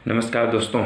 नमस्कार दोस्तों।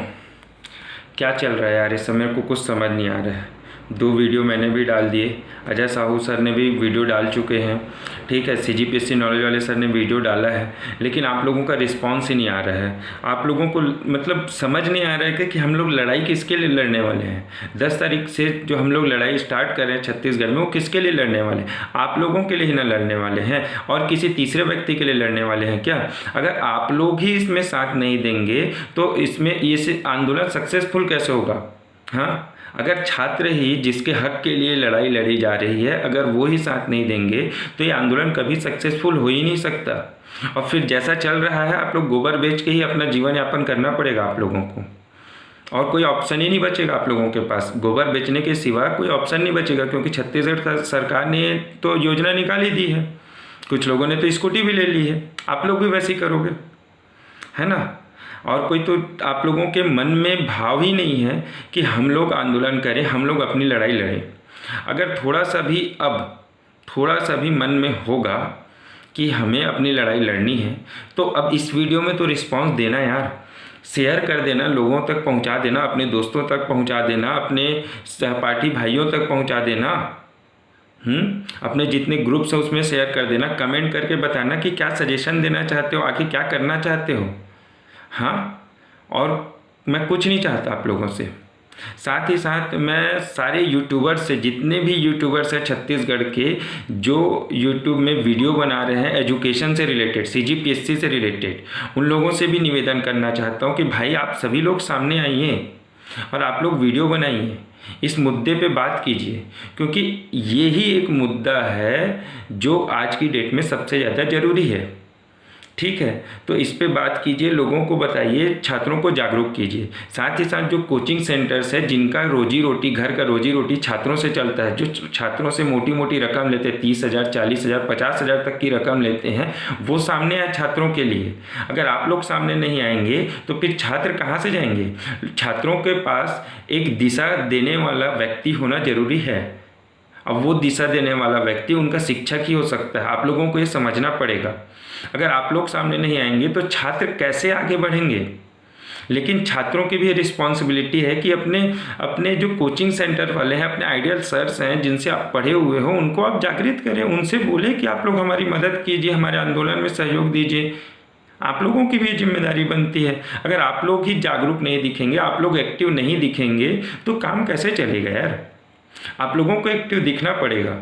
क्या चल रहा है यार, इस समय को कुछ समझ नहीं आ रहा है। 2 वीडियो मैंने भी डाल दिए, अजय साहू सर ने भी वीडियो डाल चुके हैं, ठीक है, सीजीपीएससी नॉलेज वाले सर ने वीडियो डाला है, लेकिन आप लोगों का रिस्पांस ही नहीं आ रहा है। आप लोगों को मतलब समझ नहीं आ रहा है कि हम लोग लड़ाई किसके लिए लड़ने वाले हैं। 10 तारीख से जो हम लोग लड़ाई स्टार्ट कर रहे हैं छत्तीसगढ़ में, वो किसके लिए लड़ने वाले हैं? आप लोगों के लिए ही ना लड़ने वाले हैं, और किसी तीसरे व्यक्ति के लिए लड़ने वाले हैं क्या? अगर आप लोग ही इसमें साथ नहीं देंगे तो इसमें ये आंदोलन सक्सेसफुल कैसे होगा? हाँ, अगर छात्र ही जिसके हक के लिए लड़ाई लड़ी जा रही है, अगर वो ही साथ नहीं देंगे तो ये आंदोलन कभी सक्सेसफुल हो ही नहीं सकता। और फिर जैसा चल रहा है, आप लोग गोबर बेच के ही अपना जीवन यापन करना पड़ेगा आप लोगों को, और कोई ऑप्शन ही नहीं बचेगा आप लोगों के पास। गोबर बेचने के सिवा कोई ऑप्शन नहीं बचेगा, क्योंकि छत्तीसगढ़ सरकार ने तो योजना निकाली दी है। कुछ लोगों ने तो स्कूटी भी ले ली है, आप लोग भी वैसे ही करोगे, है ना? और कोई तो आप लोगों के मन में भाव ही नहीं है कि हम लोग आंदोलन करें, हम लोग अपनी लड़ाई लड़ें। अगर थोड़ा सा भी मन में होगा कि हमें अपनी लड़ाई लड़नी है, तो अब इस वीडियो में तो रिस्पांस देना यार, शेयर कर देना, लोगों तक पहुंचा देना, अपने दोस्तों तक पहुंचा देना, अपने सहपाठी भाइयों तक पहुंचा देना, अपने जितने ग्रुप्स हैं उसमें शेयर कर देना, कमेंट करके बताना कि क्या सजेशन देना चाहते हो, आखिर क्या करना चाहते हो। हाँ, और मैं कुछ नहीं चाहता आप लोगों से। साथ ही साथ मैं सारे यूट्यूबर्स से, जितने भी यूट्यूबर्स हैं छत्तीसगढ़ के, जो यूट्यूब में वीडियो बना रहे हैं एजुकेशन से रिलेटेड, सीजीपीएससी से रिलेटेड, उन लोगों से भी निवेदन करना चाहता हूँ कि भाई आप सभी लोग सामने आइए और आप लोग वीडियो बनाइए, इस मुद्दे पे बात कीजिए, क्योंकि ये ही एक मुद्दा है जो आज की डेट में सबसे ज़्यादा ज़रूरी है। ठीक है, तो इस पे बात कीजिए, लोगों को बताइए, छात्रों को जागरूक कीजिए। साथ ही साथ जो कोचिंग सेंटर्स है, जिनका रोजी रोटी, घर का रोजी रोटी छात्रों से चलता है, जो छात्रों से मोटी मोटी रकम लेते हैं, 30,000, 40,000, 50,000 तक की रकम लेते हैं, वो सामने आए छात्रों के लिए। अगर आप लोग सामने नहीं आएंगे तो फिर छात्र कहाँ से जाएंगे? छात्रों के पास एक दिशा देने वाला व्यक्ति होना जरूरी है। अब वो दिशा देने वाला व्यक्ति उनका शिक्षक ही हो सकता है। आप लोगों को ये समझना पड़ेगा। अगर आप लोग सामने नहीं आएंगे तो छात्र कैसे आगे बढ़ेंगे? लेकिन छात्रों की भी रिस्पॉन्सिबिलिटी है कि अपने जो कोचिंग सेंटर वाले हैं, अपने आइडियल सर्स हैं जिनसे आप पढ़े हुए हो, उनको आप जागृत करें, उनसे बोले कि आप लोग हमारी मदद कीजिए, हमारे आंदोलन में सहयोग दीजिए। आप लोगों की भी जिम्मेदारी बनती है। अगर आप लोग ही जागरूक नहीं दिखेंगे, आप लोग एक्टिव नहीं दिखेंगे, तो काम कैसे चलेगा यार? आप लोगों को एक्टिव दिखना पड़ेगा,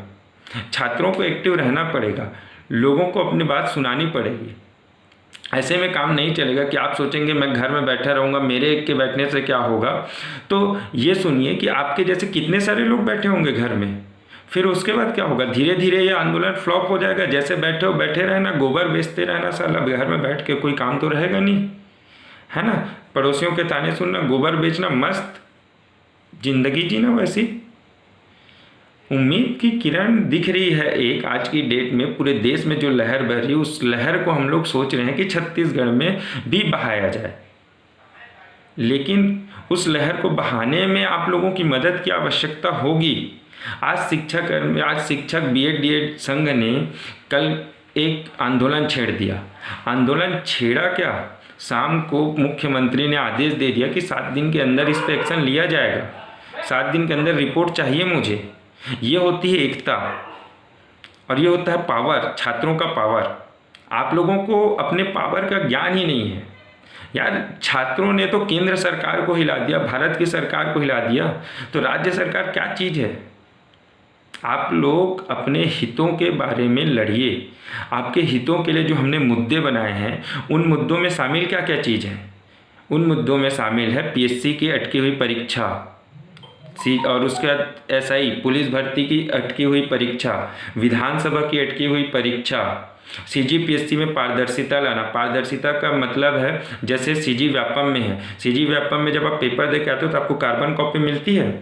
छात्रों को एक्टिव रहना पड़ेगा, लोगों को अपनी बात सुनानी पड़ेगी। ऐसे में काम नहीं चलेगा कि आप सोचेंगे मैं घर में बैठा रहूँगा, मेरे एक के बैठने से क्या होगा। तो ये सुनिए कि आपके जैसे कितने सारे लोग बैठे होंगे घर में, फिर उसके बाद क्या होगा? धीरे धीरे ये आंदोलन फ्लॉप हो जाएगा। जैसे बैठे हो बैठे रहना, गोबर बेचते रहना, साला घर में बैठ के कोई काम तो रहेगा नहीं, है ना? पड़ोसियों के ताने सुनना, गोबर बेचना, मस्त जिंदगी जीना। वैसी उम्मीद की किरण दिख रही है एक, आज की डेट में पूरे देश में जो लहर बह रही है, उस लहर को हम लोग सोच रहे हैं कि छत्तीसगढ़ में भी बहाया जाए। लेकिन उस लहर को बहाने में आप लोगों की मदद की आवश्यकता होगी। आज शिक्षक बीएड डीएड संघ ने कल एक आंदोलन छेड़ दिया। आंदोलन छेड़ा क्या? शाम को मुख्यमंत्री ने आदेश दे दिया कि 7 दिन के अंदर इस पर एक्शन लिया जाएगा, 7 दिन के अंदर रिपोर्ट चाहिए मुझे। ये होती है एकता, और ये होता है पावर, छात्रों का पावर। आप लोगों को अपने पावर का ज्ञान ही नहीं है यार। छात्रों ने तो केंद्र सरकार को हिला दिया, भारत की सरकार को हिला दिया, तो राज्य सरकार क्या चीज़ है? आप लोग अपने हितों के बारे में लड़िए। आपके हितों के लिए जो हमने मुद्दे बनाए हैं, उन मुद्दों में शामिल क्या क्या चीज़ है? उन मुद्दों में शामिल है पीएससी की अटकी हुई परीक्षा, और उसके बाद एसआई पुलिस भर्ती की अटकी हुई परीक्षा, विधानसभा की अटकी हुई परीक्षा, सीजीपीएससी में पारदर्शिता लाना। पारदर्शिता का मतलब है, जैसे सीजी व्यापम में है, सीजी व्यापम में जब आप पेपर दे के आते हो तो आपको कार्बन कॉपी मिलती है,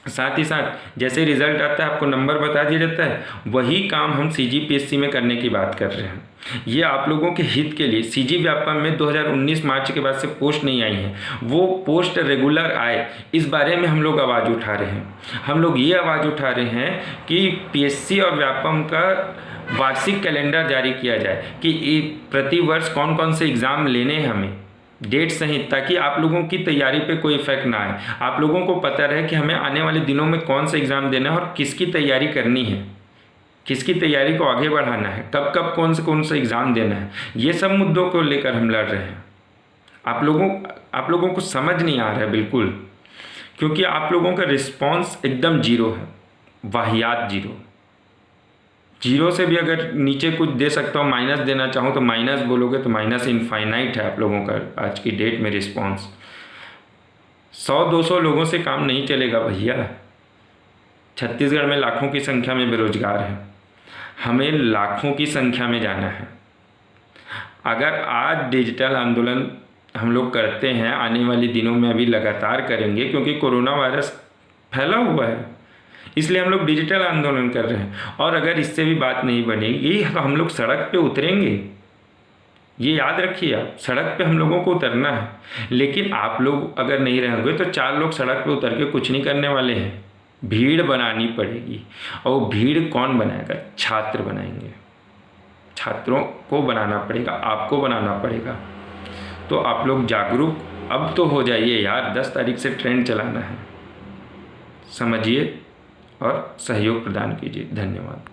साथ ही साथ जैसे रिजल्ट आता है आपको नंबर बता दिया जाता है। वही काम हम सीजीपीएससी में करने की बात कर रहे हैं। ये आप लोगों के हित के लिए। सीजी व्यापम में 2019 मार्च के बाद से पोस्ट नहीं आई है, वो पोस्ट रेगुलर आए, इस बारे में हम लोग आवाज़ उठा रहे हैं। हम लोग ये आवाज़ उठा रहे हैं कि पीएससी और व्यापम का वार्षिक कैलेंडर जारी किया जाए कि प्रति वर्ष कौन कौन से एग्ज़ाम लेने हैं हमें, डेट सहित, ताकि आप लोगों की तैयारी पे कोई इफेक्ट ना आए। आप लोगों को पता रहे कि हमें आने वाले दिनों में कौन सा एग्ज़ाम देना है और किसकी तैयारी करनी है, किसकी तैयारी को आगे बढ़ाना है, कब कब कौन सा एग्ज़ाम देना है। ये सब मुद्दों को लेकर हम लड़ रहे हैं। आप लोगों को समझ नहीं आ रहा है बिल्कुल, क्योंकि आप लोगों का रिस्पॉन्स एकदम जीरो है, वाहियात जीरो से भी अगर नीचे कुछ दे सकता हूँ, माइनस देना चाहूँ तो माइनस बोलोगे तो माइनस इनफाइनाइट है आप लोगों का आज की डेट में रिस्पॉन्स। 100-200 लोगों से काम नहीं चलेगा भैया। छत्तीसगढ़ में लाखों की संख्या में बेरोजगार हैं, हमें लाखों की संख्या में जाना है। अगर आज डिजिटल आंदोलन हम लोग करते हैं, आने वाले दिनों में अभी लगातार करेंगे, क्योंकि कोरोना वायरस फैला हुआ है, इसलिए हम लोग डिजिटल आंदोलन कर रहे हैं। और अगर इससे भी बात नहीं बनेगी तो हम लोग सड़क पे उतरेंगे। ये याद रखिए आप, सड़क पे हम लोगों को उतरना है। लेकिन आप लोग अगर नहीं रहेंगे तो 4 लोग सड़क पे उतर के कुछ नहीं करने वाले हैं, भीड़ बनानी पड़ेगी। और भीड़ कौन बनाएगा? छात्र बनाएंगे। छात्रों को बनाना पड़ेगा, आपको बनाना पड़ेगा। तो आप लोग जागरूक अब तो हो जाइए यार। 10 तारीख से ट्रेन चलाना है, समझिए और सहयोग प्रदान कीजिए। धन्यवाद।